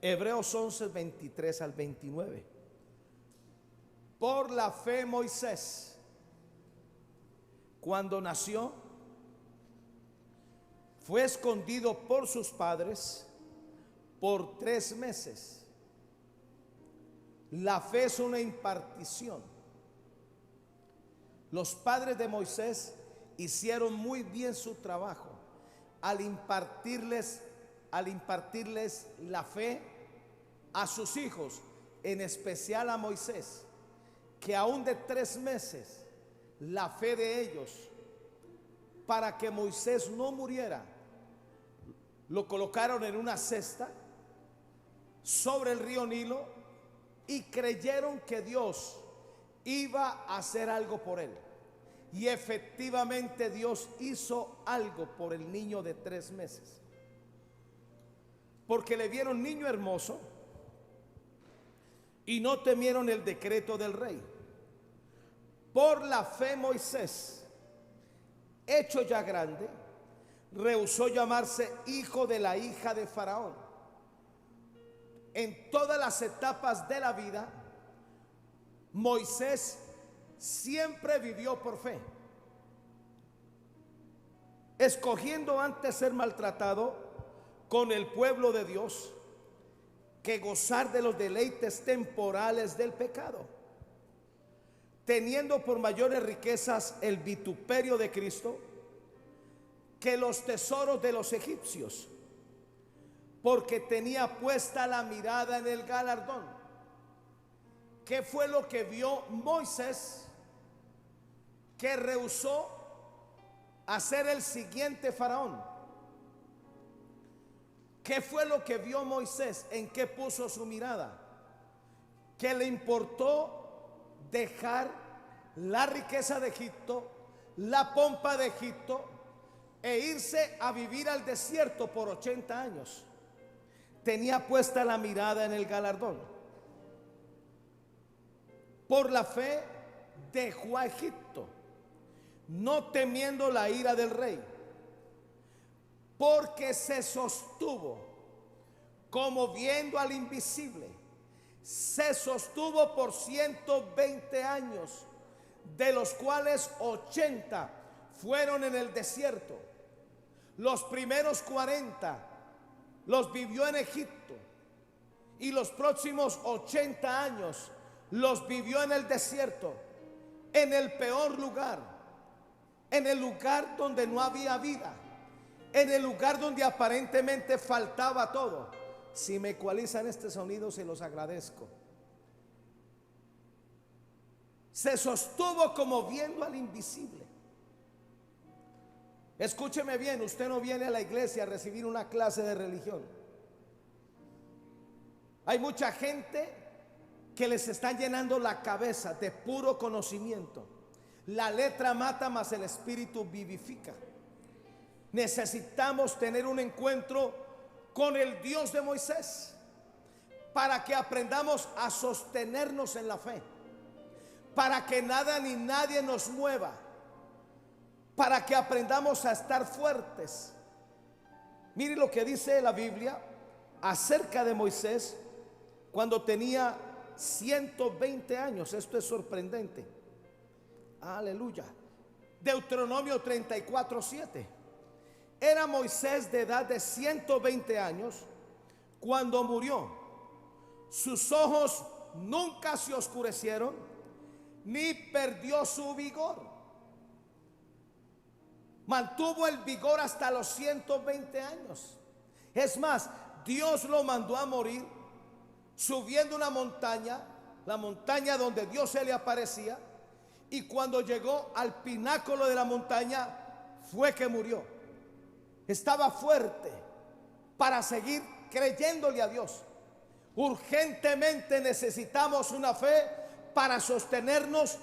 Hebreos 11, 23 al 29. Por la fe Moisés, cuando nació, fue escondido por sus padres por 3 meses. La fe es una impartición. Los padres de Moisés hicieron muy bien su trabajo al impartirles la fe a sus hijos, en especial a Moisés, que aún de 3 meses, la fe de ellos, para que Moisés no muriera, lo colocaron en una cesta sobre el río Nilo y creyeron que Dios iba a hacer algo por él. Y efectivamente Dios hizo algo por el niño de 3 meses, porque le vieron niño hermoso y no temieron el decreto del rey. Por la fe Moisés, hecho ya grande, rehusó llamarse hijo de la hija de Faraón. En todas las etapas de la vida, Moisés siempre vivió por fe, escogiendo antes ser maltratado con el pueblo de Dios que gozar de los deleites temporales del pecado, teniendo por mayores riquezas el vituperio de Cristo que los tesoros de los egipcios, porque tenía puesta la mirada en el galardón. ¿Qué fue lo que vio Moisés que rehusó hacer el siguiente faraón? ¿Qué fue lo que vio Moisés? ¿En qué puso su mirada? Que le importó dejar la riqueza de Egipto, la pompa de Egipto, e irse a vivir al desierto por 80 años. Tenía puesta la mirada en el galardón. Por la fe dejó a Egipto, no temiendo la ira del rey, porque se sostuvo como viendo al invisible. Se sostuvo por 120 años, de los cuales 80 fueron en el desierto. Los primeros 40 los vivió en Egipto y los próximos 80 años los vivió en el desierto, en el peor lugar, en el lugar donde no había vida, en el lugar donde aparentemente faltaba todo. Si me ecualizan este sonido, se los agradezco. Se sostuvo como viendo al invisible. Escúcheme bien, usted no viene a la iglesia a recibir una clase de religión. Hay mucha gente que les están llenando la cabeza de puro conocimiento. La letra mata, mas el espíritu vivifica. Necesitamos tener un encuentro con el Dios de Moisés para que aprendamos a sostenernos en la fe, para que nada ni nadie nos mueva, para que aprendamos a estar fuertes. Mire lo que dice la Biblia acerca de Moisés cuando tenía 120 años. Esto es sorprendente. Aleluya. Deuteronomio 34:7. Era Moisés de edad de 120 años cuando murió. Sus ojos nunca se oscurecieron, ni perdió su vigor. Mantuvo el vigor hasta los 120 años. Es más, Dios lo mandó a morir subiendo una montaña, la montaña donde Dios se le aparecía, y cuando llegó al pináculo de la montaña fue que murió. Estaba fuerte para seguir creyéndole a Dios. Urgentemente necesitamos una fe para sostenernos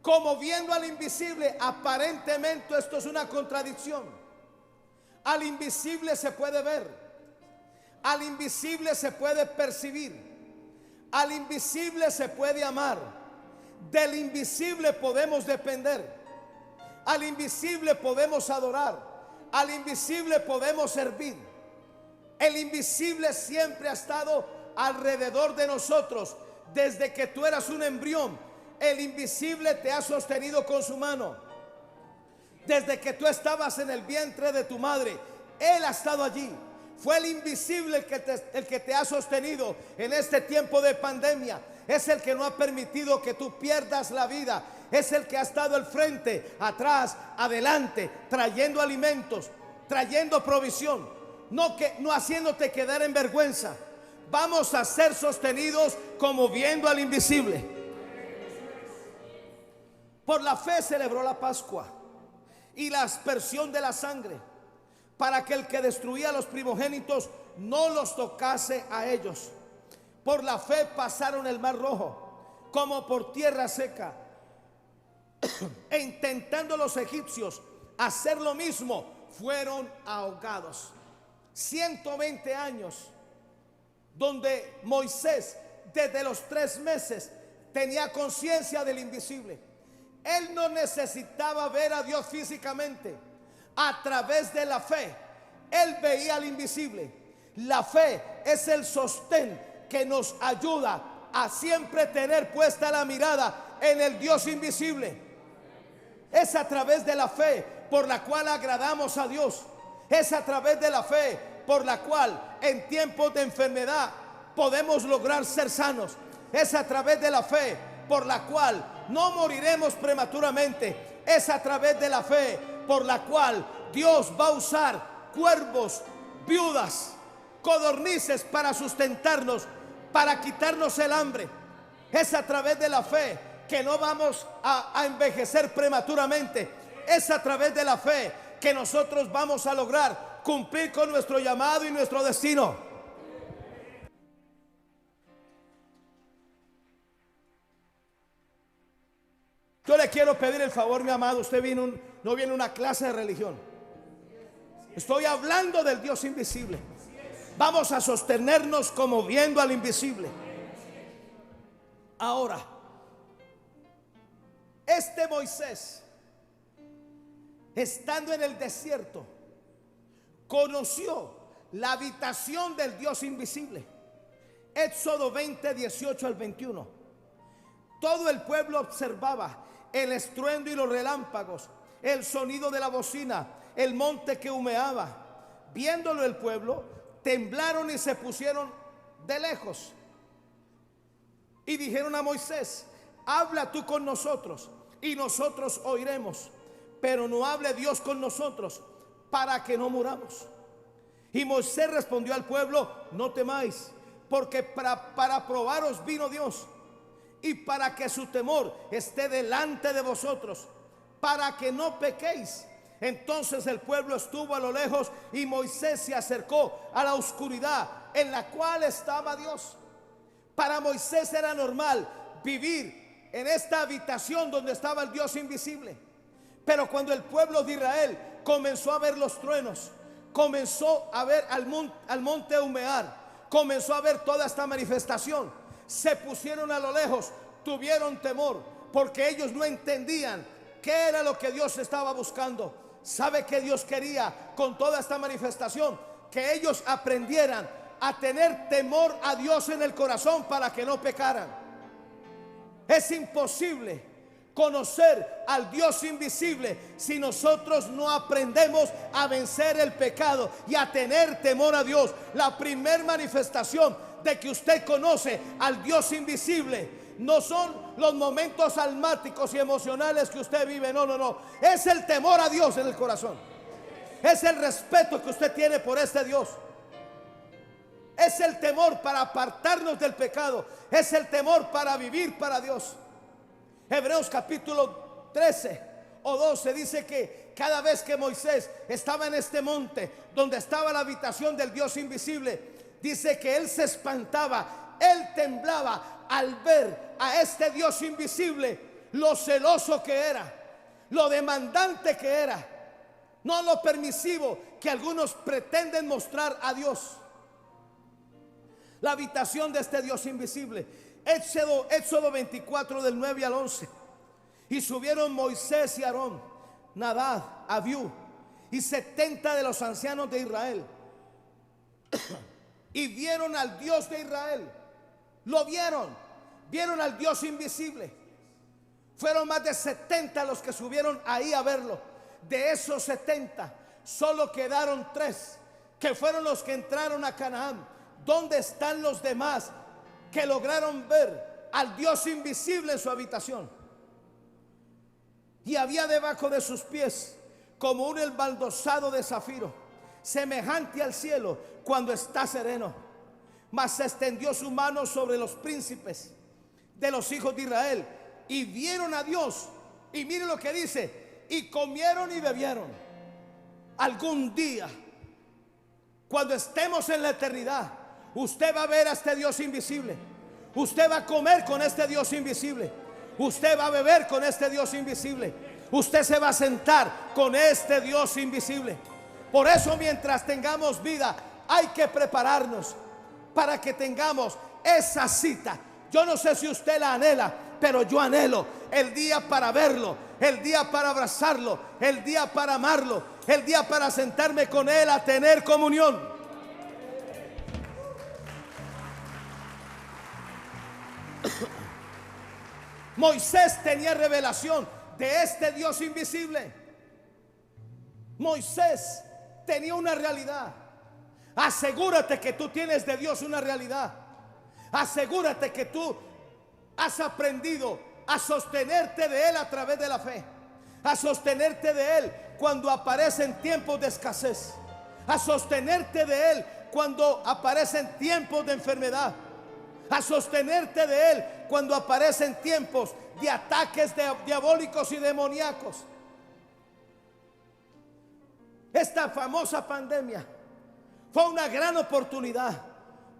como viendo al invisible. Aparentemente esto es una contradicción. Al invisible se puede ver, al invisible se puede percibir, al invisible se puede amar, del invisible podemos depender, al invisible podemos adorar, al invisible podemos servir. El invisible siempre ha estado alrededor de nosotros. Desde que tú eras un embrión, el invisible te ha sostenido con su mano. Desde que tú estabas en el vientre de tu madre, Él ha estado allí. Fue el invisible el que te ha sostenido en este tiempo de pandemia. Es el que no ha permitido que tú pierdas la vida. Es el que ha estado al frente, atrás, adelante, trayendo alimentos, trayendo provisión, no haciéndote quedar en vergüenza. Vamos a ser sostenidos como viendo al invisible. Por la fe celebró la Pascua y la aspersión de la sangre, para que el que destruía a los primogénitos no los tocase a ellos. Por la fe pasaron el mar rojo como por tierra seca. E intentando los egipcios hacer lo mismo, fueron ahogados. 120 años donde Moisés desde los 3 meses tenía conciencia del invisible. Él no necesitaba ver a Dios físicamente. A través de la fe, él veía al invisible. La fe es el sostén que nos ayuda a siempre tener puesta la mirada en el Dios invisible. Es a través de la fe por la cual agradamos a Dios. Es a través de la fe por la cual en tiempos de enfermedad podemos lograr ser sanos. Es a través de la fe por la cual no moriremos prematuramente. Es a través de la fe por la cual Dios va a usar cuervos, viudas, codornices para sustentarnos, para quitarnos el hambre. Es a través de la fe que no vamos a envejecer prematuramente. Es a través de la fe que nosotros vamos a lograr cumplir con nuestro llamado y nuestro destino. Yo le quiero pedir el favor, mi amado. Usted no viene a una clase de religión. Estoy hablando del Dios invisible. Vamos a sostenernos como viendo al invisible. Ahora, este Moisés, estando en el desierto, conoció la habitación del Dios invisible. Éxodo 20, 18 al 21. Todo el pueblo observaba el estruendo y los relámpagos, el sonido de la bocina, el monte que humeaba. Viéndolo el pueblo, temblaron y se pusieron de lejos. Y dijeron a Moisés: habla tú con nosotros y nosotros oiremos, pero no hable Dios con nosotros para que no muramos. Y Moisés respondió al pueblo: no temáis, porque para probaros vino Dios, y para que su temor esté delante de vosotros, para que no pequéis. Entonces el pueblo estuvo a lo lejos y Moisés se acercó a la oscuridad en la cual estaba Dios. Para Moisés era normal vivir en esta habitación donde estaba el Dios invisible. Pero cuando el pueblo de Israel comenzó a ver los truenos, comenzó a ver al monte humear, comenzó a ver toda esta manifestación, se pusieron a lo lejos, tuvieron temor, porque ellos no entendían qué era lo que Dios estaba buscando. ¿Sabe qué Dios quería con toda esta manifestación? Que ellos aprendieran a tener temor a Dios en el corazón para que no pecaran. Es imposible conocer al Dios invisible si nosotros no aprendemos a vencer el pecado y a tener temor a Dios. La primer manifestación de que usted conoce al Dios invisible no son los momentos almáticos y emocionales que usted vive. No. Es el temor a Dios en el corazón. Es el respeto que usted tiene por este Dios. Es el temor para apartarnos del pecado. Es el temor para vivir para Dios. Hebreos capítulo 13 o 12 dice que cada vez que Moisés estaba en este monte donde estaba la habitación del Dios invisible, dice que él se espantaba, él temblaba al ver a este Dios invisible, lo celoso que era, lo demandante que era, no lo permisivo que algunos pretenden mostrar a Dios. La habitación de este Dios invisible. Éxodo 24 del 9 al 11. Y subieron Moisés y Aarón, Nadab, Abiú y 70 de los ancianos de Israel. y vieron al Dios de Israel. Lo vieron al Dios invisible. Fueron más de 70 los que subieron ahí a verlo. De esos 70 solo quedaron 3 que fueron los que entraron a Canaán. ¿Dónde están los demás que lograron ver al Dios invisible en su habitación? Y había debajo de sus pies como un embaldosado de zafiro, semejante al cielo cuando está sereno. Mas extendió su mano sobre los príncipes de los hijos de Israel y vieron a Dios. Y miren lo que dice: y comieron y bebieron. Algún día, cuando estemos en la eternidad, usted va a ver a este Dios invisible. Usted va a comer con este Dios invisible. Usted va a beber con este Dios invisible. Usted se va a sentar con este Dios invisible. Por eso, mientras tengamos vida, hay que prepararnos para que tengamos esa cita. Yo no sé si usted la anhela, pero yo anhelo el día para verlo, el día para abrazarlo, el día para amarlo, el día para sentarme con él a tener comunión. Moisés tenía revelación de este Dios invisible. Moisés tenía una realidad. Asegúrate que tú tienes de Dios una realidad. Asegúrate que tú has aprendido a sostenerte de Él a través de la fe, a sostenerte de Él cuando aparecen tiempos de escasez, a sostenerte de Él cuando aparecen tiempos de enfermedad, a sostenerte de Él cuando aparecen tiempos de ataques diabólicos y demoníacos. Esta famosa pandemia fue una gran oportunidad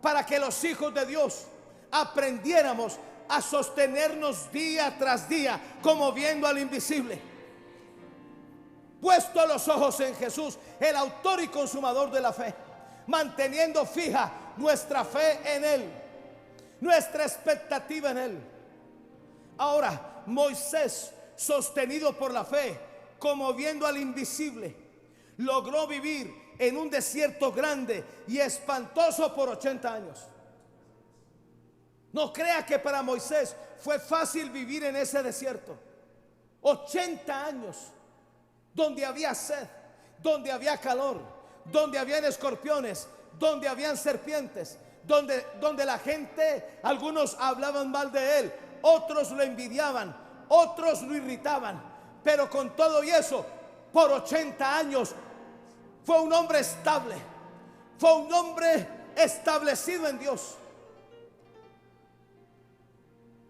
para que los hijos de Dios aprendiéramos a sostenernos día tras día, como viendo al invisible. Puesto los ojos en Jesús, el autor y consumador de la fe, manteniendo fija nuestra fe en Él, nuestra expectativa en Él. Ahora, Moisés, sostenido por la fe, como viendo al invisible, logró vivir en un desierto grande y espantoso por 80 años. No crea que para Moisés fue fácil vivir en ese desierto. 80 años donde había sed, donde había calor, donde habían escorpiones, donde habían serpientes, donde la gente, algunos hablaban mal de él, otros lo envidiaban, otros lo irritaban. Pero con todo y eso, por 80 años fue un hombre estable, fue un hombre establecido en Dios.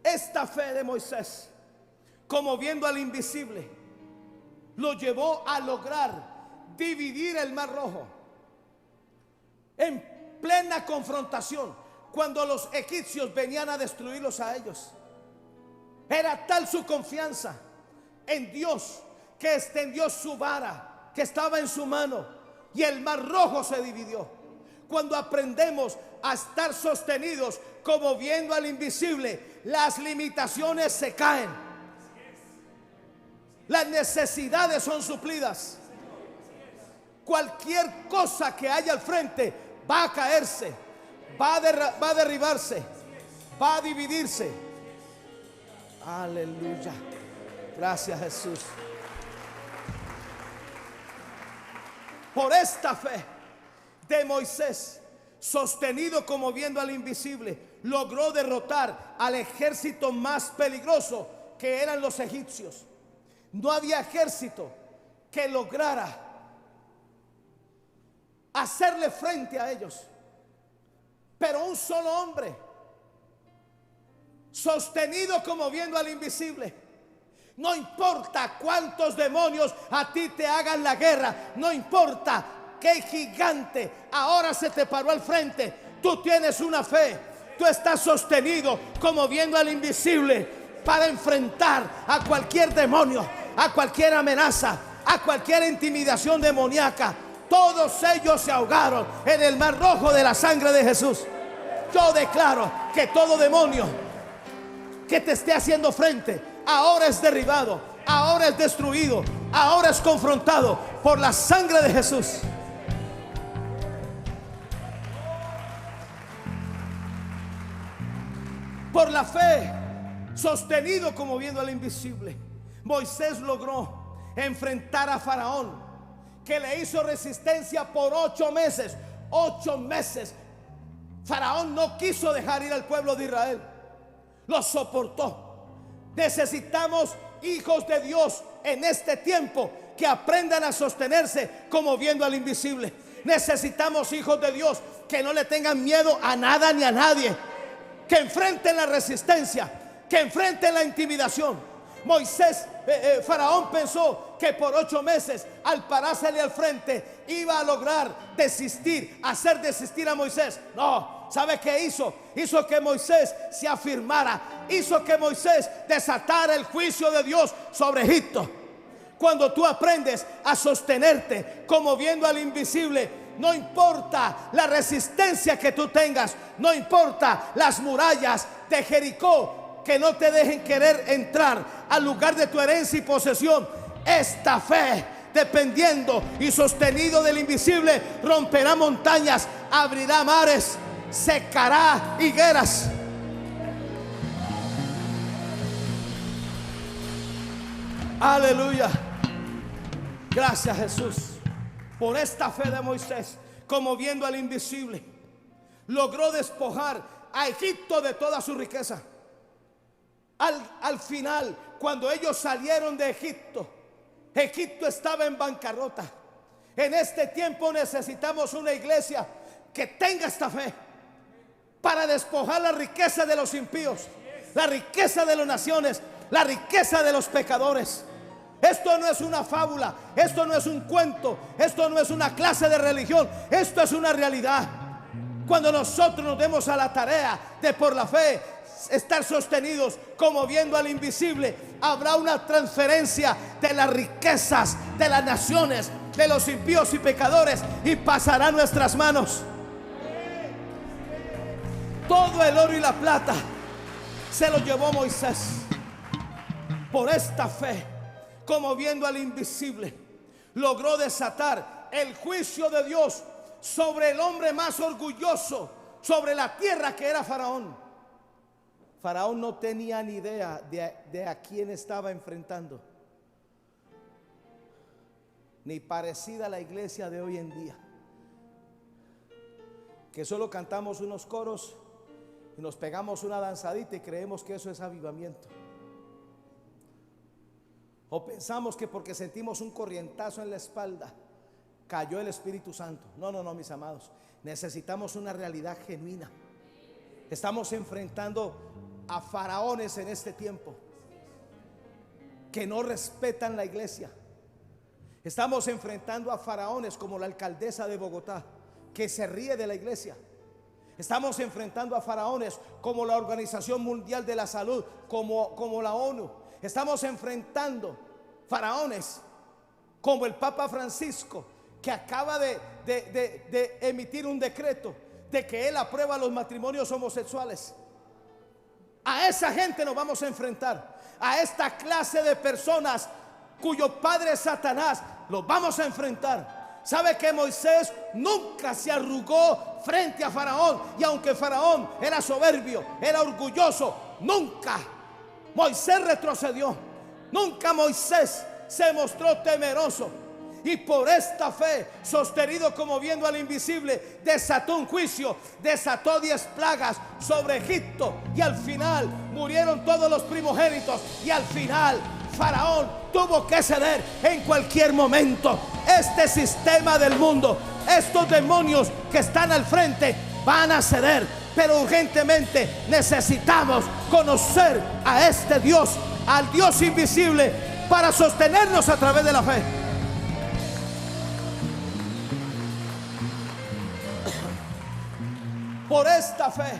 Esta fe de Moisés, como viendo al invisible, lo llevó a lograr dividir el Mar Rojo en plena confrontación cuando los egipcios venían a destruirlos a ellos. Era tal su confianza en Dios que extendió su vara que estaba en su mano y el Mar Rojo se dividió. Cuando aprendemos a estar sostenidos como viendo al invisible, las limitaciones se caen, las necesidades son suplidas. Cualquier cosa que haya al frente va a caerse, va a derribarse, va a dividirse. Aleluya. Gracias, Jesús. Por esta fe de Moisés, sostenido como viendo al invisible, logró derrotar al ejército más peligroso, que eran los egipcios. No había ejército que lograra hacerle frente a ellos, pero un solo hombre, sostenido como viendo al invisible. No importa cuántos demonios a ti te hagan la guerra, no importa qué gigante ahora se te paró al frente, tú tienes una fe, tú estás sostenido como viendo al invisible para enfrentar a cualquier demonio, a cualquier amenaza, a cualquier intimidación demoníaca. Todos ellos se ahogaron en el Mar Rojo de la sangre de Jesús. Yo declaro que todo demonio que te esté haciendo frente ahora es derribado, ahora es destruido, ahora es confrontado por la sangre de Jesús. Por la fe, sostenido como viendo al invisible, Moisés logró enfrentar a Faraón, que le hizo resistencia por 8 meses. 8 meses. Faraón no quiso dejar ir al pueblo de Israel. Lo soportó. Necesitamos hijos de Dios en este tiempo que aprendan a sostenerse como viendo al invisible. Necesitamos hijos de Dios que no le tengan miedo a nada ni a nadie, que enfrenten la resistencia, que enfrenten la intimidación. Faraón pensó que por 8 meses, al parársele al frente, iba a lograr hacer desistir a Moisés. No, ¿sabe qué hizo? Hizo que Moisés se afirmara, hizo que Moisés desatara el juicio de Dios sobre Egipto. Cuando tú aprendes a sostenerte como viendo al invisible, no importa la resistencia que tú tengas, no importa las murallas de Jericó que no te dejen querer entrar al lugar de tu herencia y posesión. Esta fe, dependiendo y sostenido del invisible, romperá montañas, abrirá mares, secará higueras. Aleluya. Gracias, Jesús. Por esta fe de Moisés, como viendo al invisible, logró despojar a Egipto de toda su riqueza. Al final, cuando ellos salieron de Egipto, Egipto estaba en bancarrota. En este tiempo necesitamos una iglesia que tenga esta fe para despojar la riqueza de los impíos, la riqueza de las naciones, la riqueza de los pecadores. Esto no es una fábula, esto no es un cuento, esto no es una clase de religión, esto es una realidad. Cuando nosotros nos demos a la tarea de por la fe estar sostenidos como viendo al invisible, habrá una transferencia de las riquezas de las naciones, de los impíos y pecadores, y pasará a nuestras manos. Todo el oro y la plata se lo llevó Moisés. Por esta fe, como viendo al invisible, logró desatar el juicio de Dios sobre el hombre más orgulloso sobre la tierra, que era Faraón. Faraón no tenía ni idea de a quién estaba enfrentando, ni parecida a la iglesia de hoy en día, que solo cantamos unos coros y nos pegamos una danzadita y creemos que eso es avivamiento. O pensamos que porque sentimos un corrientazo en la espalda cayó el Espíritu Santo. No, mis amados, necesitamos una realidad genuina. Estamos enfrentando a faraones en este tiempo que no respetan la iglesia. Estamos enfrentando a faraones como la alcaldesa de Bogotá, que se ríe de la iglesia. Estamos enfrentando a faraones como la Organización Mundial de la Salud, como la ONU. Estamos enfrentando faraones como el Papa Francisco, que acaba de emitir un decreto de que él aprueba los matrimonios homosexuales. A esa gente nos vamos a enfrentar, a esta clase de personas cuyo padre es Satanás. Los vamos a enfrentar. ¿Sabe que Moisés nunca se arrugó frente a Faraón? Y aunque Faraón era soberbio, era orgulloso, nunca Moisés retrocedió. Nunca Moisés se mostró temeroso. Y por esta fe, sostenido como viendo al invisible, desató un juicio, desató 10 plagas sobre Egipto, y al final murieron todos los primogénitos, y al final Faraón tuvo que ceder en cualquier momento. Este sistema del mundo, estos demonios que están al frente, van a ceder, pero urgentemente necesitamos conocer a este Dios, al Dios invisible, para sostenernos a través de la fe. Por esta fe,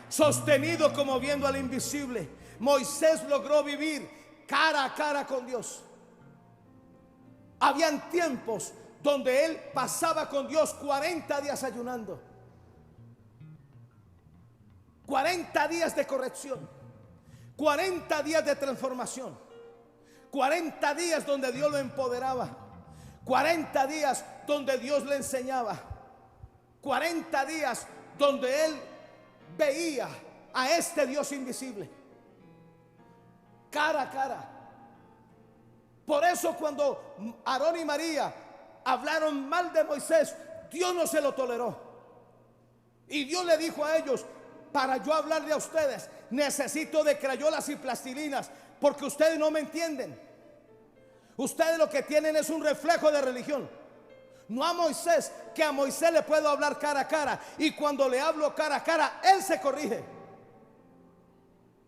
sostenido como viendo al invisible, Moisés logró vivir cara a cara con Dios. Habían tiempos donde él pasaba con Dios 40 días ayunando, 40 días de corrección, 40 días de transformación, 40 días donde Dios lo empoderaba, 40 días donde Dios le enseñaba, 40 días donde él veía a este Dios invisible, cara a cara. Por eso cuando Aarón y María hablaron mal de Moisés, Dios no se lo toleró. Y Dios le dijo a ellos: para yo hablarle a ustedes, necesito de crayolas y plastilinas, porque ustedes no me entienden. Ustedes lo que tienen es un reflejo de religión. No a Moisés, que a Moisés le puedo hablar cara a cara, y cuando le hablo cara a cara, él se corrige.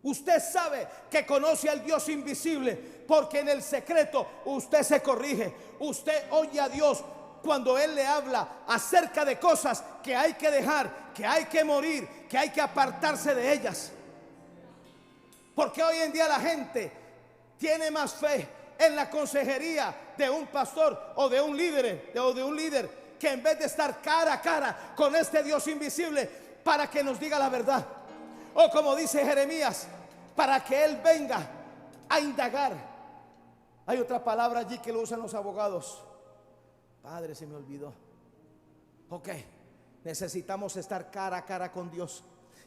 Usted sabe que conoce al Dios invisible, porque en el secreto usted se corrige. Usted oye a Dios cuando Él le habla acerca de cosas que hay que dejar, que hay que morir, que hay que apartarse de ellas. Porque hoy en día la gente tiene más fe en la consejería de un pastor o de un líder, que en vez de estar cara a cara con este Dios invisible para que nos diga la verdad. O como dice Jeremías, para que Él venga a indagar. Hay otra palabra allí que lo usan los abogados. Padre, se me olvidó. Ok, necesitamos estar cara a cara con Dios.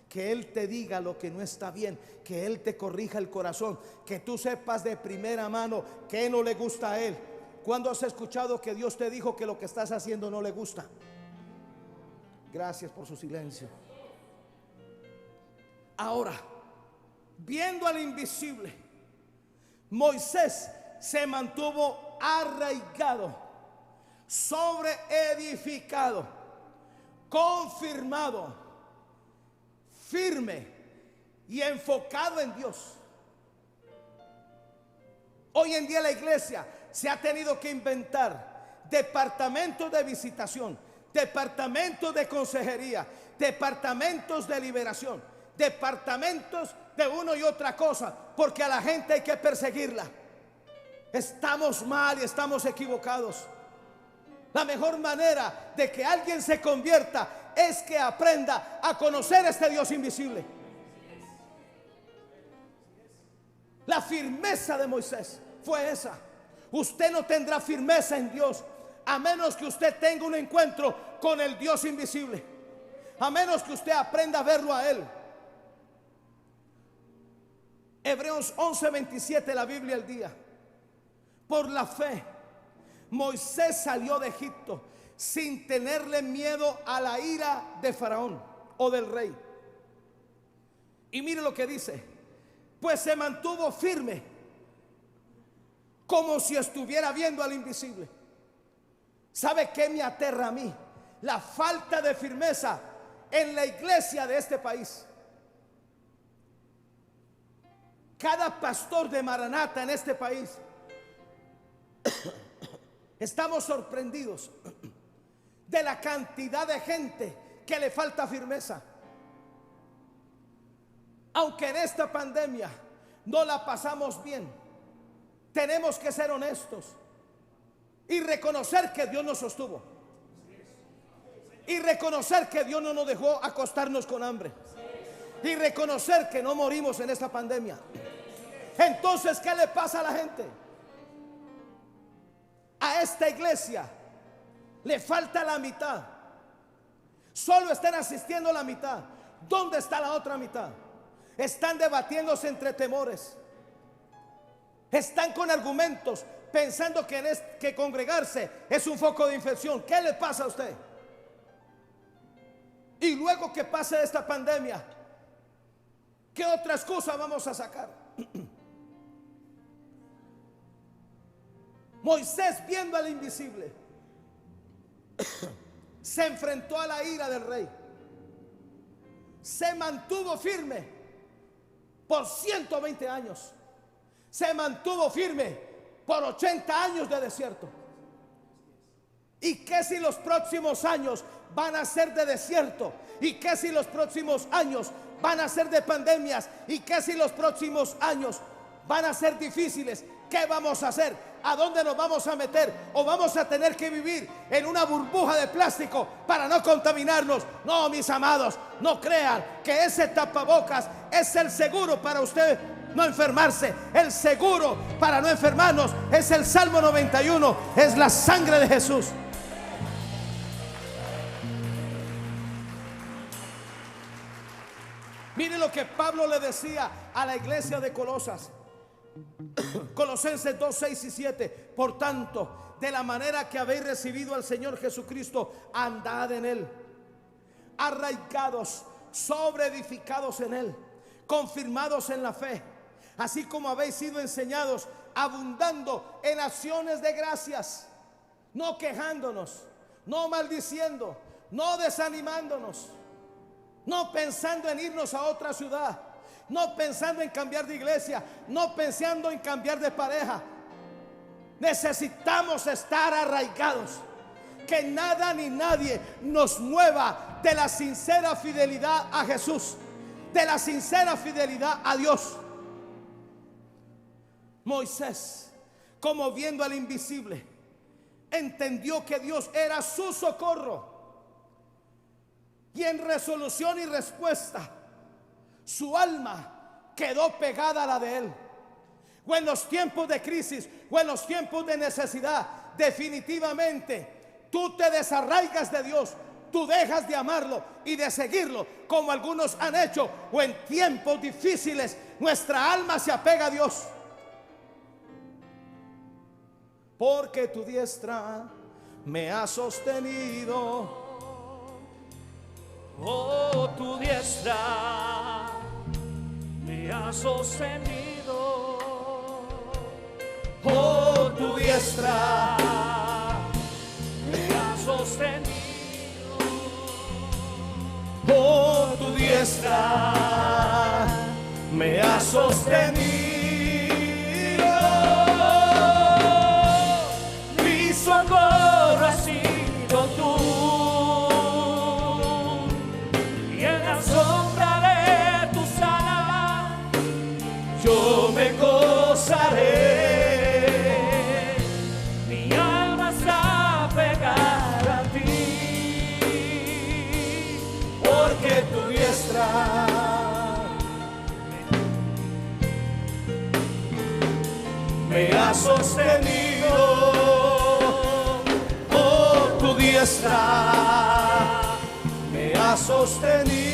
Que Él te diga lo que no está bien, que Él te corrija el corazón, que tú sepas de primera mano que no le gusta a Él. ¿Cuándo has escuchado que Dios te dijo que lo que estás haciendo no le gusta? Gracias por su silencio. Ahora, viendo al invisible, Moisés se mantuvo arraigado, sobreedificado, confirmado, firme y enfocado en Dios. Hoy en día la iglesia se ha tenido que inventar departamentos de visitación, departamentos de consejería, departamentos de liberación, departamentos de uno y otra cosa, porque a la gente hay que perseguirla. Estamos mal y estamos equivocados. La mejor manera de que alguien se convierta es que aprenda a conocer a este Dios invisible. La firmeza de Moisés fue esa. Usted no tendrá firmeza en Dios a menos que usted tenga un encuentro con el Dios invisible, a menos que usted aprenda a verlo a Él. Hebreos 11:27, la Biblia al día. Por la fe, Moisés salió de Egipto sin tenerle miedo a la ira de Faraón o del rey. Y mire lo que dice: pues se mantuvo firme, como si estuviera viendo al invisible. ¿Sabe qué me aterra a mí? La falta de firmeza en la iglesia de este país. Cada pastor de Maranata en este país estamos sorprendidos de la cantidad de gente que le falta firmeza. Aunque en esta pandemia no la pasamos bien, tenemos que ser honestos y reconocer que Dios nos sostuvo, y reconocer que Dios no nos dejó acostarnos con hambre, y reconocer que no morimos en esta pandemia. Entonces, ¿qué le pasa a la gente? A esta iglesia le falta la mitad. Solo están asistiendo la mitad. ¿Dónde está la otra mitad? Están debatiéndose entre temores. Están con argumentos, pensando que congregarse es un foco de infección. ¿Qué le pasa a usted? Y luego que pase esta pandemia, ¿qué otra excusa vamos a sacar? Moisés, viendo al invisible, se enfrentó a la ira del rey. Se mantuvo firme por 120 años. Se mantuvo firme por 80 años de desierto. ¿Y qué si los próximos años van a ser de desierto? ¿Y qué si los próximos años van a ser de pandemias? ¿Y qué si los próximos años van a ser difíciles? ¿Qué vamos a hacer? ¿A dónde nos vamos a meter? ¿O vamos a tener que vivir en una burbuja de plástico para no contaminarnos? No, mis amados, no crean que ese tapabocas es el seguro para usted no enfermarse. El seguro para no enfermarnos es el Salmo 91, es la sangre de Jesús. Mire lo que Pablo le decía a la iglesia de Colosas. Colosenses 2, 6 y 7. Por tanto, de la manera que habéis recibido al Señor Jesucristo, andad en Él, arraigados, sobreedificados en Él, confirmados en la fe, así como habéis sido enseñados, abundando en acciones de gracias, no quejándonos, no maldiciendo, no desanimándonos, no pensando en irnos a otra ciudad, no pensando en cambiar de iglesia, no pensando en cambiar de pareja. Necesitamos estar arraigados, que nada ni nadie nos mueva de la sincera fidelidad a Jesús, de la sincera fidelidad a Dios. Moisés, como viendo al invisible, entendió que Dios era su socorro, y en resolución y respuesta su alma quedó pegada a la de él. O en los tiempos de crisis, o en los tiempos de necesidad, definitivamente tú te desarraigas de Dios, tú dejas de amarlo y de seguirlo, como algunos han hecho. O en tiempos difíciles nuestra alma se apega a Dios. Porque tu diestra me ha sostenido. Oh, tu diestra me ha sostenido. Oh, tu diestra me ha sostenido. Oh, tu diestra me ha sostenido. Mi socorro ha sido tú, y en la sombra de tus alas Yo me gozaré. mi alma está pegada a ti. Porque tu diestra me ha sostenido. Oh, tu diestra me ha sostenido.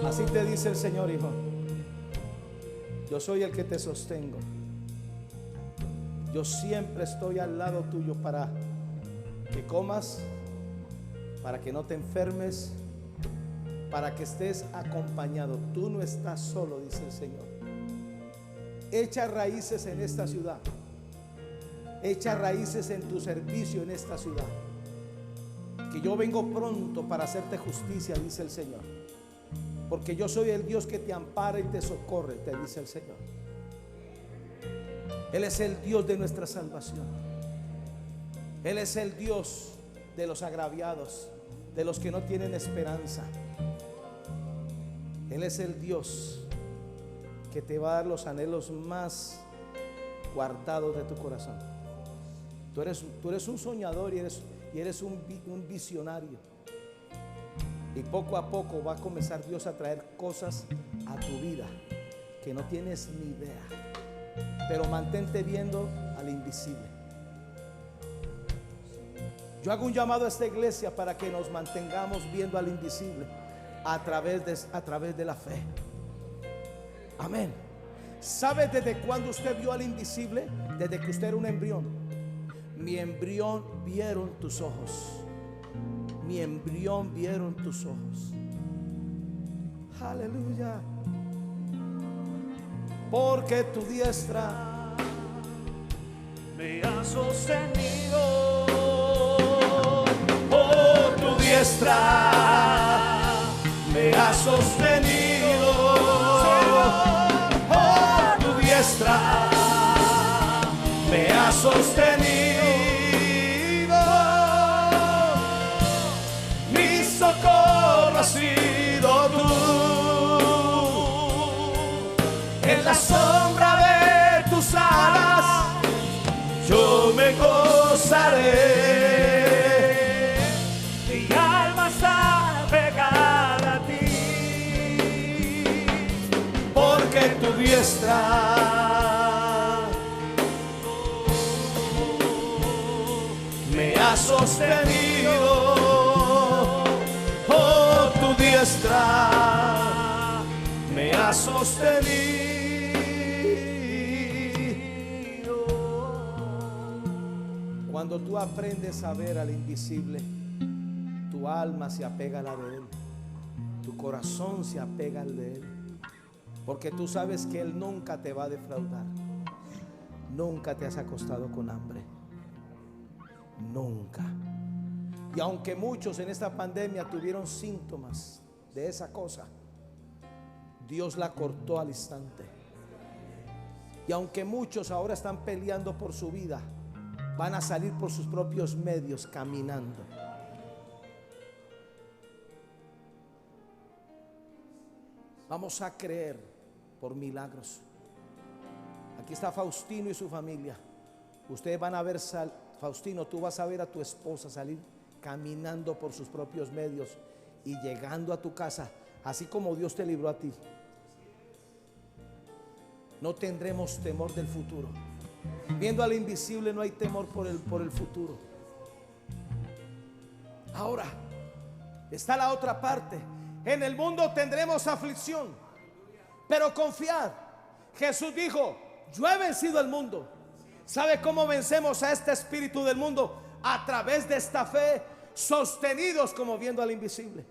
Así te dice el Señor, hijo. Yo soy el que te sostengo. Yo siempre estoy al lado tuyo para que comas, para que no te enfermes, para que estés acompañado. Tú no estás solo, dice el Señor. Echa raíces en esta ciudad. Echa raíces en tu servicio en esta ciudad. Que yo vengo pronto para hacerte justicia, dice el Señor. Porque yo soy el Dios que te ampara y te socorre, te dice el Señor. Él es el Dios de nuestra salvación. Él es el Dios de los agraviados, de los que no tienen esperanza. Él es el Dios que te va a dar los anhelos más guardados de tu corazón. Tú eres un soñador y eres un visionario. Y poco a poco va a comenzar Dios a traer cosas a tu vida que no tienes ni idea. Pero mantente viendo al invisible. Yo hago un llamado a esta iglesia para que nos mantengamos viendo al invisible a través de la fe. Amén. ¿Sabe desde cuándo usted vio al invisible? Desde que usted era un embrión. Mi embrión vieron tus ojos. Mi embrión vieron tus ojos. Aleluya. Porque tu diestra me ha sostenido. Oh, tu diestra me ha sostenido. Oh, tu diestra me ha sostenido. Mi socorro ha sido tú. En la sombra de tus alas yo me gozaré. Mi alma está pegada a ti. Porque tu diestra me ha sostenido. sostenido. Cuando tú aprendes a ver al invisible, tu alma se apega a la de Él, tu corazón se apega al de Él, porque tú sabes que Él nunca te va a defraudar. Nunca te has acostado con hambre, nunca. Y aunque muchos en esta pandemia tuvieron síntomas de esa cosa, Dios la cortó al instante. Y aunque muchos ahora están peleando por su vida, van a salir por sus propios medios caminando. Vamos a creer por milagros. Aquí está Faustino y su familia. Ustedes van a ver, Faustino, tú vas a ver a tu esposa salir caminando por sus propios medios y llegando a tu casa, así como Dios te libró a ti. No tendremos temor del futuro. Viendo al invisible no hay temor por el futuro. Ahora está la otra parte. En el mundo tendremos aflicción, pero confiad. Jesús dijo: yo he vencido al mundo. ¿Sabe cómo vencemos a este espíritu del mundo? A través de esta fe, sostenidos como viendo al invisible.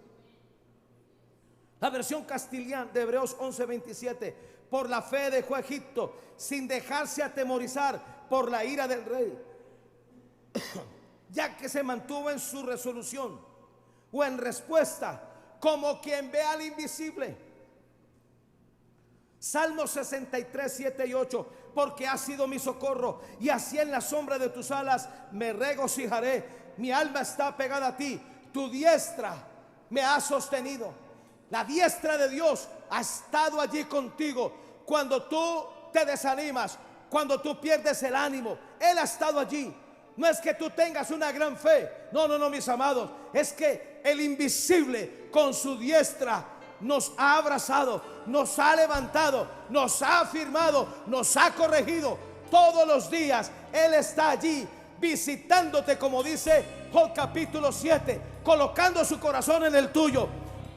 La versión castellana de Hebreos 11:27: por la fe dejó a Egipto sin dejarse atemorizar por la ira del rey, ya que se mantuvo en su resolución o en respuesta, como quien ve al invisible. Salmo 63, 7 y 8: porque has sido mi socorro, y así en la sombra de tus alas me regocijaré. Mi alma está pegada a ti, tu diestra me ha sostenido. La diestra de Dios ha estado allí contigo cuando tú te desanimas, cuando tú pierdes el ánimo. Él ha estado allí. No es que tú tengas una gran fe, no, mis amados, es que el invisible con su diestra nos ha abrazado, nos ha levantado, nos ha afirmado, nos ha corregido. Todos los días Él está allí visitándote, como dice Job capítulo 7, colocando su corazón en el tuyo.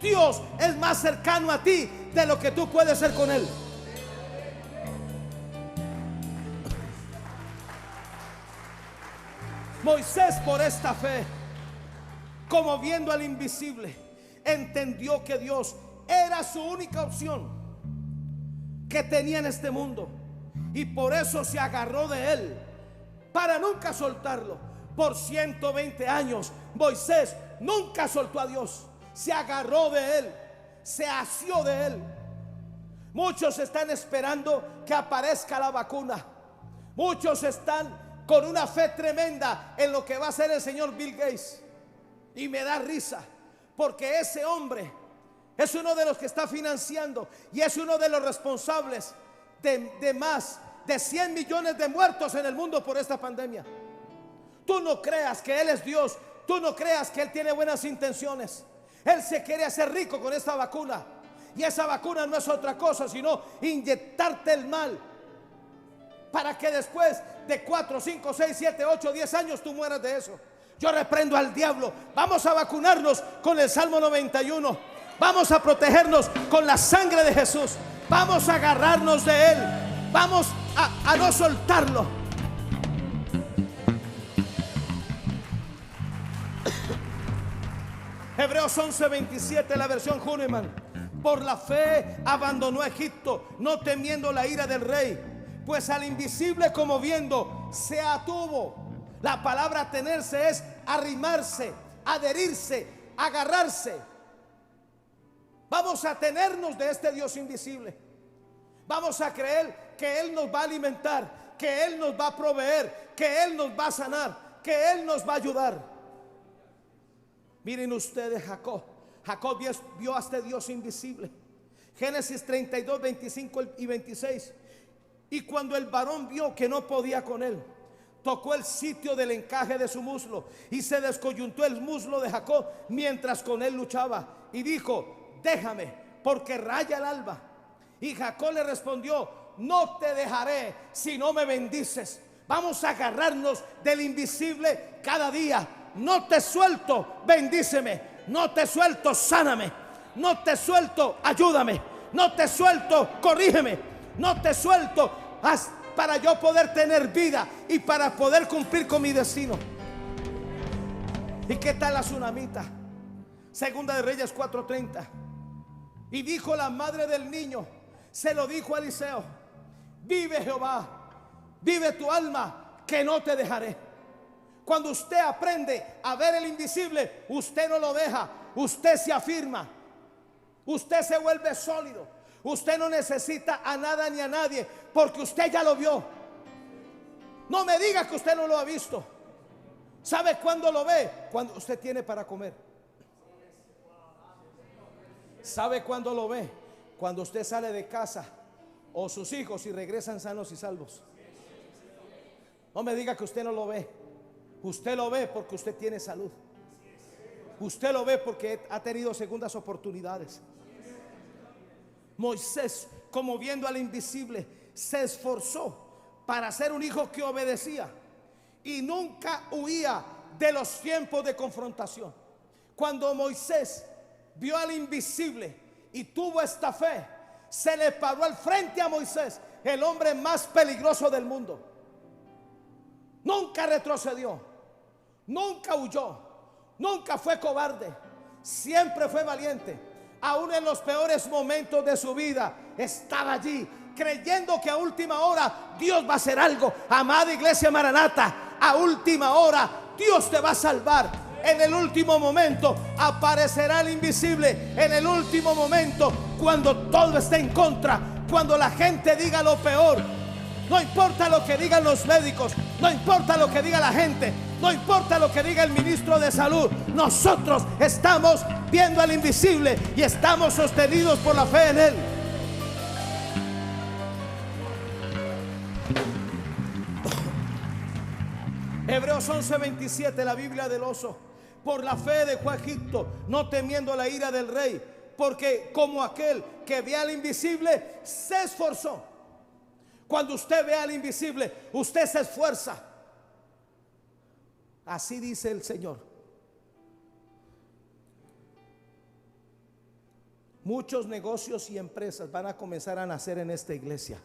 Dios es más cercano a ti de lo que tú puedes ser con Él. Moisés, por esta fe, como viendo al invisible, entendió que Dios era su única opción que tenía en este mundo, y por eso se agarró de Él para nunca soltarlo. Por 120 años Moisés nunca soltó a Dios. Se agarró de Él, se asió de Él. Muchos están esperando que aparezca la vacuna. Muchos están con una fe tremenda en lo que va a hacer el señor Bill Gates. Y me da risa, porque ese hombre es uno de los que está financiando y es uno de los responsables de más de 100 millones de muertos en el mundo por esta pandemia. Tú no creas que Él es Dios. Tú no creas que Él tiene buenas intenciones. Él se quiere hacer rico con esta vacuna. Y esa vacuna no es otra cosa sino inyectarte el mal, para que después de 4, 5, 6, 7, 8, 10 años tú mueras de eso. Yo reprendo al diablo. Vamos a vacunarnos con el Salmo 91. Vamos a protegernos con la sangre de Jesús. Vamos a agarrarnos de Él. Vamos a no soltarlo. Hebreos 11:27, la versión Hahnemann: por la fe abandonó a Egipto, no temiendo la ira del rey, pues al invisible como viendo se atuvo. La palabra tenerse es arrimarse, adherirse, agarrarse. Vamos a tenernos de este Dios invisible. Vamos a creer que Él nos va a alimentar, que Él nos va a proveer, que Él nos va a sanar, que Él nos va a ayudar. Miren ustedes Jacob. Jacob vio a este Dios invisible. Génesis 32, 25 y 26. Y cuando el varón vio que no podía con él, tocó el sitio del encaje de su muslo y se descoyuntó el muslo de Jacob mientras con él luchaba. Y dijo: déjame, porque raya el alba. Y Jacob le respondió: no te dejaré si no me bendices. Vamos a agarrarnos del invisible cada día. No te suelto, bendíceme. No te suelto, sáname. No te suelto, ayúdame. no te suelto, corrígeme, no te suelto para yo poder tener vida y para poder cumplir con mi destino. ¿Y qué tal la tsunamita? Segunda de Reyes 4:30. Y dijo la madre del niño, se lo dijo a Eliseo: vive Jehová, vive tu alma, que no te dejaré. Cuando usted aprende a ver el invisible, usted no lo deja, usted se afirma, usted se vuelve sólido, usted no necesita a nada ni a nadie, porque usted ya lo vio. No me diga que usted no lo ha visto. ¿Sabe cuándo lo ve? Cuando usted tiene para comer. ¿Sabe cuándo lo ve? Cuando usted sale de casa o sus hijos y regresan sanos y salvos. No me diga que usted no lo ve. Usted lo ve porque usted tiene salud. Usted lo ve porque ha tenido segundas oportunidades. Moisés, como viendo al invisible, se esforzó para ser un hijo que obedecía y nunca huía de los tiempos de confrontación. Cuando Moisés vio al invisible y tuvo esta fe, se le paró al frente a Moisés, el hombre más peligroso del mundo. Nunca retrocedió, nunca huyó, nunca fue cobarde, siempre fue valiente. Aún en los peores momentos de su vida estaba allí, creyendo que a última hora Dios va a hacer algo. Amada iglesia Maranata, a última hora Dios te va a salvar. En el último momento aparecerá el invisible. En el último momento, cuando todo esté en contra, cuando la gente diga lo peor, no importa lo que digan los médicos, no importa lo que diga la gente, no importa lo que diga el ministro de salud, nosotros estamos viendo al invisible y estamos sostenidos por la fe en él. Hebreos 11:27, la Biblia del oso. Por la fe dejó a Egipto, no temiendo la ira del rey, porque como aquel que ve al invisible se esforzó. Cuando usted ve al invisible, usted se esfuerza. Así dice el Señor. Muchos negocios y empresas van a comenzar a nacer en esta iglesia.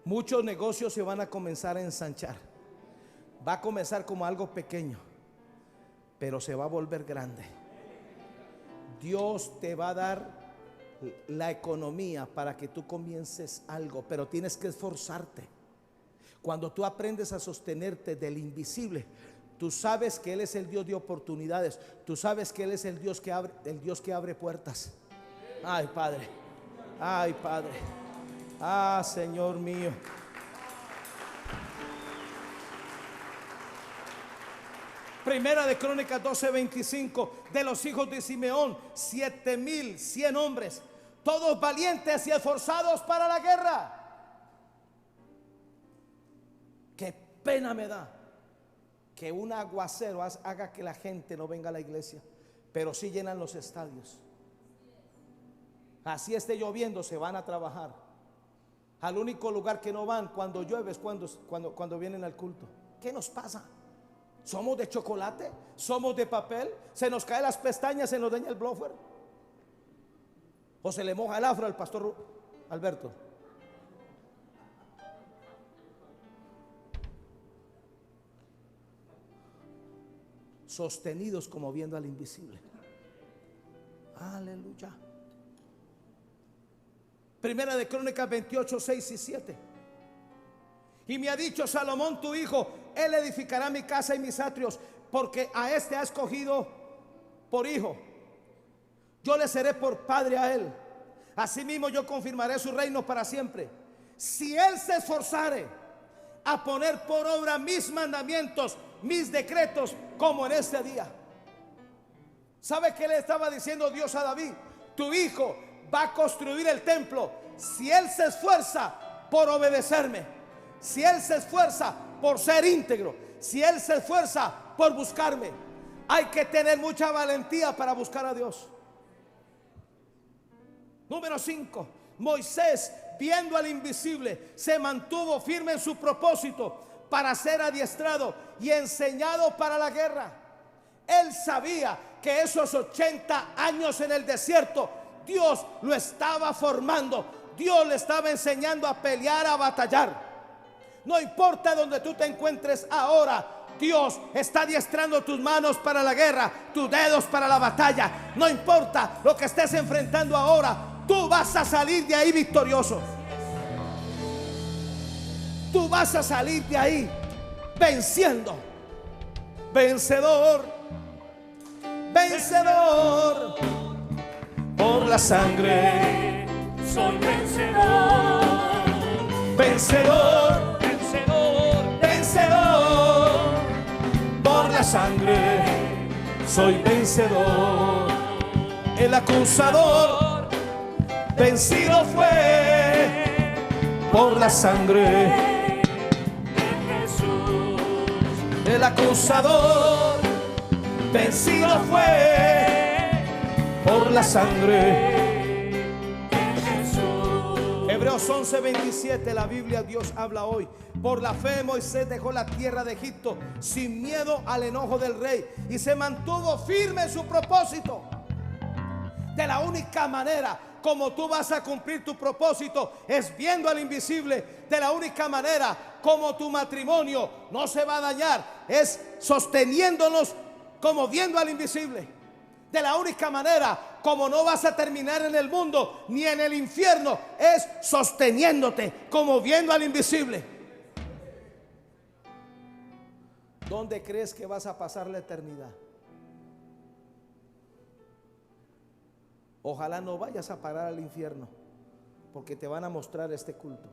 Muchos negocios se van a comenzar a ensanchar. Va a comenzar como algo pequeño, pero se va a volver grande. Dios te va a dar la economía para que tú comiences algo, pero tienes que esforzarte. Cuando tú aprendes a sostenerte del invisible, tú sabes que Él es el Dios de oportunidades. Tú sabes que Él es el Dios que abre puertas. Ay, Padre. Ay, Padre. Ah, Señor mío. Primera de Crónicas 12:25. De los hijos de Simeón, 7,100 hombres, todos valientes y esforzados para la guerra. Qué pena me da que un aguacero haga que la gente no venga a la iglesia, pero sí llenan los estadios. Así esté lloviendo, se van a trabajar. Al único lugar que no van cuando llueve es cuando vienen al culto. ¿Qué nos pasa? ¿Somos de chocolate? ¿Somos de papel? ¿Se nos caen las pestañas, se nos daña el blower? ¿O se le moja el afro al pastor Alberto? Sostenidos como viendo al invisible. Aleluya. Primera de Crónicas 28:6-7. Y me ha dicho Salomón tu hijo, él edificará mi casa y mis atrios, porque a este ha escogido por hijo. Yo le seré por padre a él. Asimismo yo confirmaré su reino para siempre. Si él se esforzare a poner por obra mis mandamientos, mis decretos, como en este día. ¿Sabe qué le estaba diciendo Dios a David? Tu hijo va a construir el templo si él se esfuerza por obedecerme. Si él se esfuerza por ser íntegro, si él se esfuerza por buscarme. Hay que tener mucha valentía para buscar a Dios. Número 5. Moisés, viendo al invisible, se mantuvo firme en su propósito para ser adiestrado y enseñado para la guerra. Él sabía que esos 80 años en el desierto Dios lo estaba formando. Dios le estaba enseñando a pelear, a batallar. No importa donde tú te encuentres ahora, Dios está adiestrando tus manos para la guerra, tus dedos para la batalla. No importa lo que estés enfrentando ahora, tú vas a salir de ahí victorioso. Tú vas a salir de ahí venciendo. Vencedor, vencedor. Por la sangre soy vencedor. Vencedor, Vencedor, vencedor. Por la sangre soy vencedor. El acusador vencido fue por la sangre. El acusador vencido fue por la sangre. Hebreos 11:27, la Biblia, Dios habla hoy. Por la fe Moisés dejó la tierra de Egipto sin miedo al enojo del rey y se mantuvo firme en su propósito. De la única manera como tú vas a cumplir tu propósito es viendo al invisible. De la única manera como tu matrimonio no se va a dañar es sosteniéndonos como viendo al invisible. De la única manera como no vas a terminar en el mundo ni en el infierno es sosteniéndote como viendo al invisible. ¿Dónde crees que vas a pasar la eternidad? Ojalá no vayas a parar al infierno, porque te van a mostrar este culto.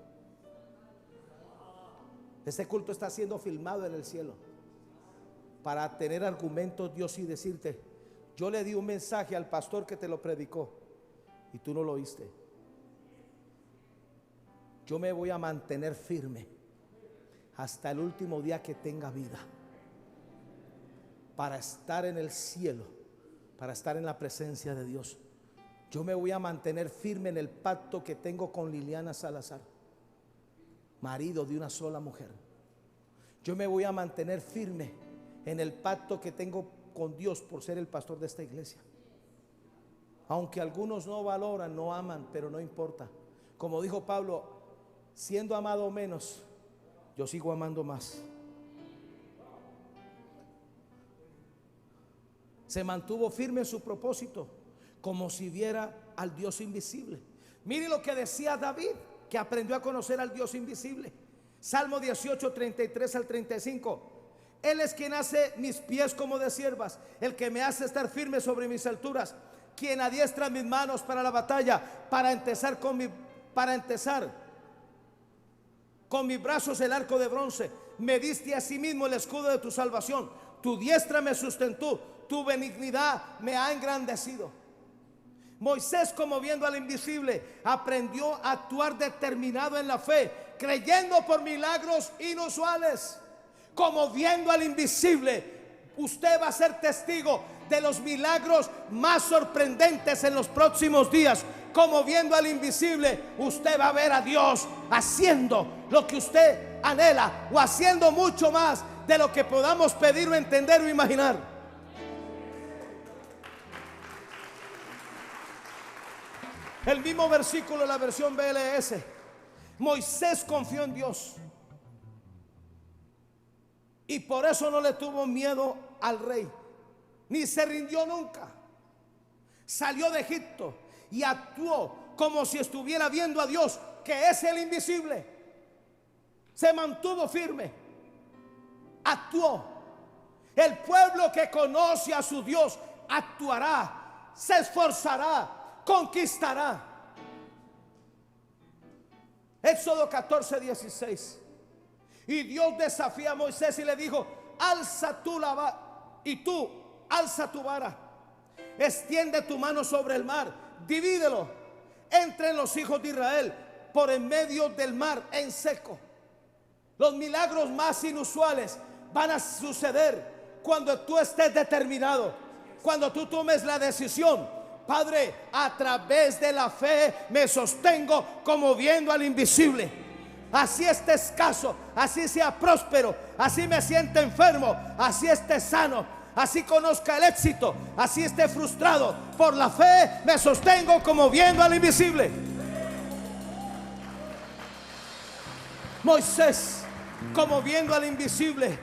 Este culto está siendo filmado en el cielo para tener argumentos Dios y decirte: yo le di un mensaje al pastor que te lo predicó y tú no lo oíste. Yo me voy a mantener firme hasta el último día que tenga vida, para estar en el cielo, para estar en la presencia de Dios. Yo me voy a mantener firme en el pacto que tengo con Liliana Salazar, marido de una sola mujer. Yo me voy a mantener firme en el pacto que tengo con Dios por ser el pastor de esta iglesia. Aunque algunos no valoran, no aman, pero no importa. Como dijo Pablo, siendo amado menos, yo sigo amando más. Se mantuvo firme en su propósito, como si viera al Dios invisible. Mire lo que decía David, que aprendió a conocer al Dios invisible. Salmo 18, 33 al 35. Él es quien hace mis pies como de siervas, el que me hace estar firme sobre mis alturas, quien adiestra mis manos para la batalla, para empezar con mis brazos el arco de bronce. Me diste a sí mismo el escudo de tu salvación. Tu diestra me sustentó, tu benignidad me ha engrandecido. Moisés, como viendo al invisible, aprendió a actuar determinado en la fe, creyendo por milagros inusuales. Como viendo al invisible, usted va a ser testigo de los milagros más sorprendentes en los próximos días. Como viendo al invisible, usted va a ver a Dios haciendo lo que usted anhela, o haciendo mucho más de lo que podamos pedir o entender o imaginar. El mismo versículo, la versión BLS. Moisés confió en Dios y por eso no le tuvo miedo al rey, ni se rindió nunca. Salió de Egipto y actuó como si estuviera viendo a Dios, que es el invisible. Se mantuvo firme, actuó. El pueblo que conoce a su Dios actuará, se esforzará, conquistará. Éxodo 14, 16. Y Dios desafía a Moisés y le dijo: alza tú la vara, y tú alza tu vara, extiende tu mano sobre el mar, divídelo entre los hijos de Israel por en medio del mar en seco. Los milagros más inusuales van a suceder cuando tú estés determinado, cuando tú tomes la decisión: Padre, a través de la fe me sostengo como viendo al invisible. Así esté escaso, así sea próspero, así me sienta enfermo, así esté sano, así conozca el éxito, así esté frustrado, por la fe me sostengo como viendo al invisible. Moisés, como viendo al invisible,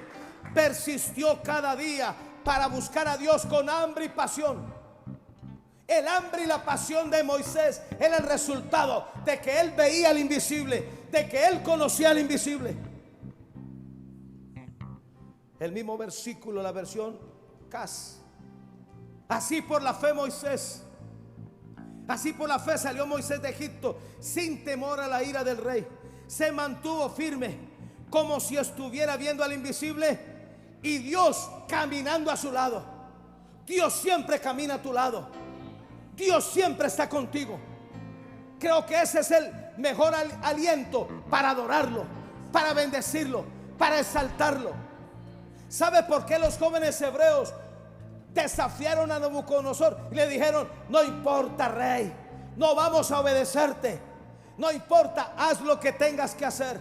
persistió cada día para buscar a Dios con hambre y pasión. El hambre y la pasión de Moisés era el resultado de que él veía al invisible, de que él conocía al invisible. El mismo versículo, la versión CAS. Así por la fe Moisés, así por la fe salió Moisés de Egipto sin temor a la ira del rey. Se mantuvo firme como si estuviera viendo al invisible y Dios caminando a su lado. Dios siempre camina a tu lado. Dios siempre está contigo. Creo que ese es el mejor aliento para adorarlo, para bendecirlo, para exaltarlo. ¿Sabe por qué los jóvenes hebreos desafiaron a Nabucodonosor y le dijeron: no importa, rey, no vamos a obedecerte, no importa, haz lo que tengas que hacer?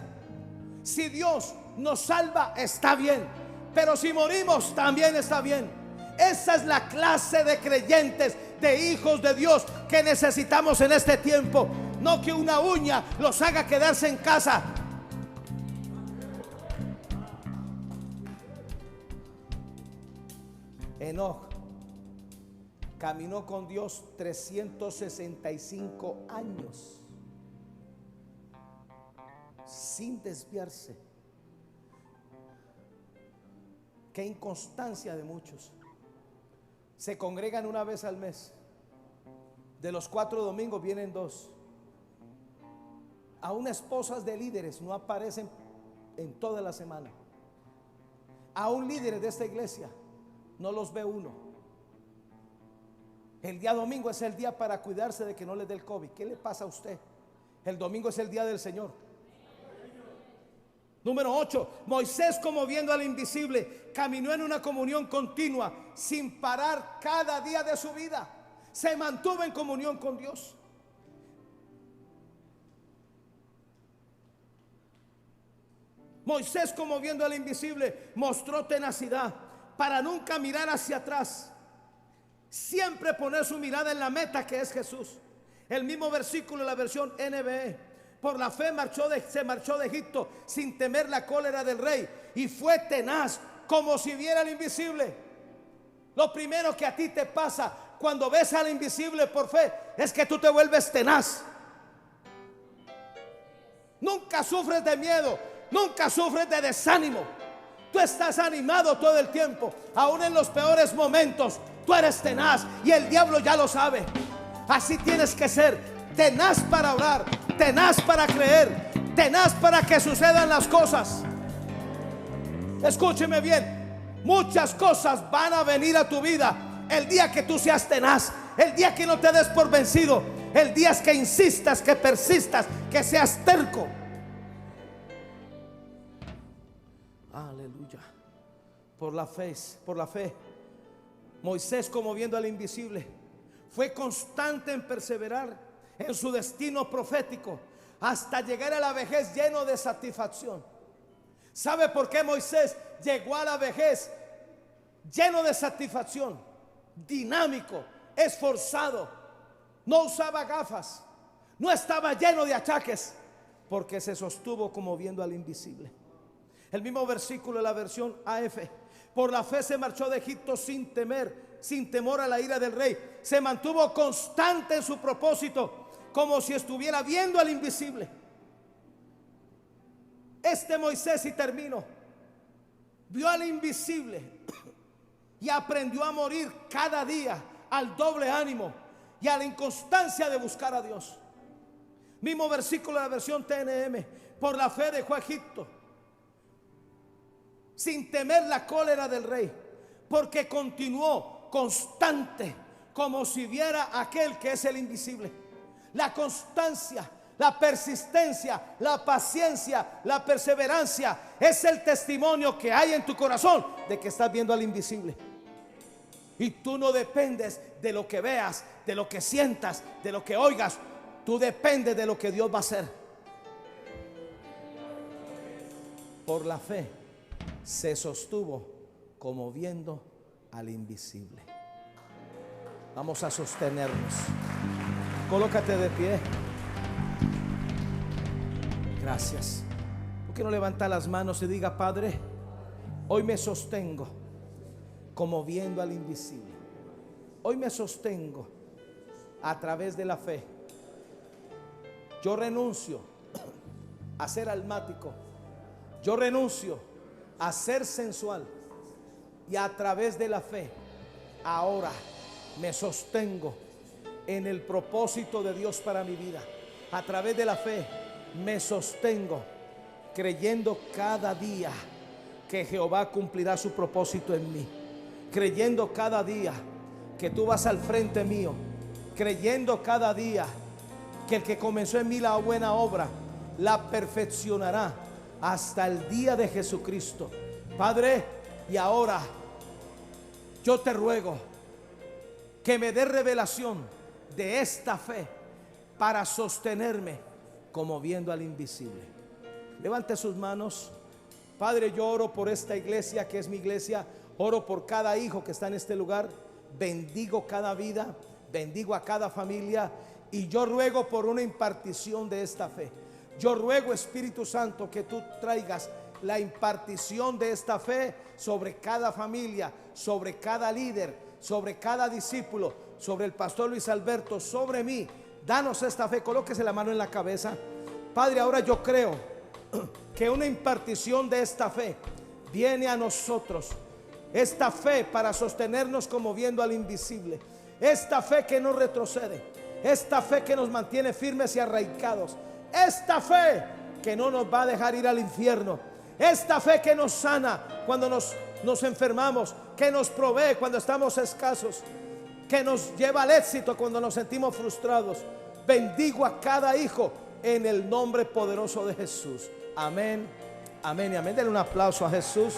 Si Dios nos salva, está bien, pero si morimos, también está bien. Esa es la clase de creyentes, de hijos de Dios que necesitamos en este tiempo. No que una uña los haga quedarse en casa. Enoc caminó con Dios 365 años sin desviarse. Qué inconstancia de muchos. Se congregan una vez al mes. De los 4 domingos vienen 2. Aún esposas de líderes no aparecen en toda la semana. Aún líderes de esta iglesia no los ve uno. El día domingo es el día para cuidarse de que no le dé el COVID. ¿Qué le pasa a usted? El domingo es el día del Señor. Número 8, Moisés, como viendo al invisible, caminó en una comunión continua sin parar cada día de su vida. Se mantuvo en comunión con Dios. Moisés, como viendo al invisible, mostró tenacidad para nunca mirar hacia atrás. Siempre poner su mirada en la meta, que es Jesús. El mismo versículo en la versión NBE. Por la fe se marchó de Egipto sin temer la cólera del rey y fue tenaz como si viera al invisible. Lo primero que a ti te pasa cuando ves al invisible por fe es que tú te vuelves tenaz. Nunca sufres de miedo, nunca sufres de desánimo. Tú estás animado todo el tiempo, aún en los peores momentos. Tú eres tenaz y el diablo ya lo sabe. Así tienes que ser, tenaz para orar, tenaz para creer, tenaz para que sucedan las cosas. Escúcheme bien, muchas cosas van a venir a tu vida el día que tú seas tenaz, el día que no te des por vencido, el día que insistas, que persistas, que seas terco. Aleluya. Por la fe, Moisés, como viendo al invisible, fue constante en perseverar en su destino profético hasta llegar a la vejez lleno de satisfacción. ¿Sabe por qué Moisés llegó a la vejez lleno de satisfacción? Dinámico, esforzado, no usaba gafas, no estaba lleno de achaques, porque se sostuvo como viendo al invisible. El mismo versículo de la versión AF. Por la fe se marchó de Egipto sin temor a la ira del rey. Se mantuvo constante en su propósito, como si estuviera viendo al invisible. Este Moisés, y termino, vio al invisible y aprendió a morir cada día al doble ánimo y a la inconstancia de buscar a Dios. Mismo versículo de la versión TNM. Por la fe dejó a Egipto sin temer la cólera del rey, porque continuó constante como si viera a aquel que es el invisible. La constancia, la persistencia, la paciencia, la perseverancia es el testimonio que hay en tu corazón de que estás viendo al invisible. Y tú no dependes de lo que veas, de lo que sientas, de lo que oigas. Tú dependes de lo que Dios va a hacer. Por la fe se sostuvo como viendo al invisible. Vamos a sostenernos. Colócate de pie. Gracias. ¿Por qué no levanta las manos y diga: Padre, hoy me sostengo como viendo al invisible? Hoy me sostengo a través de la fe. Yo renuncio a ser almático. Yo renuncio a ser sensual. Y a través de la fe, ahora me sostengo en el propósito de Dios para mi vida. A través de la fe me sostengo creyendo cada día que Jehová cumplirá su propósito en mí. Creyendo cada día que tú vas al frente mío. Creyendo cada día que el que comenzó en mí la buena obra la perfeccionará hasta el día de Jesucristo. Padre, y ahora yo te ruego que me dé revelación de esta fe para sostenerme como viendo al invisible. Levante sus manos. Padre, yo oro por esta iglesia que es mi iglesia. Oro por cada hijo que está en este lugar. Bendigo cada vida, bendigo a cada familia, y yo ruego por una impartición de esta fe. Yo ruego, Espíritu Santo, que tú traigas la impartición de esta fe sobre cada familia, sobre cada líder, sobre cada discípulo, sobre el pastor Luis Alberto, sobre mí. Danos esta fe. Colóquese la mano en la cabeza. Padre, ahora yo creo que una impartición de esta fe viene a nosotros. Esta fe para sostenernos como viendo al invisible. Esta fe que no retrocede. Esta fe que nos mantiene firmes y arraigados. Esta fe que no nos va a dejar ir al infierno. Esta fe que nos sana cuando nos enfermamos. Que nos provee cuando estamos escasos. Que nos lleva al éxito cuando nos sentimos frustrados. Bendigo a cada hijo en el nombre poderoso de Jesús. Amén, amén y amén. Denle un aplauso a Jesús.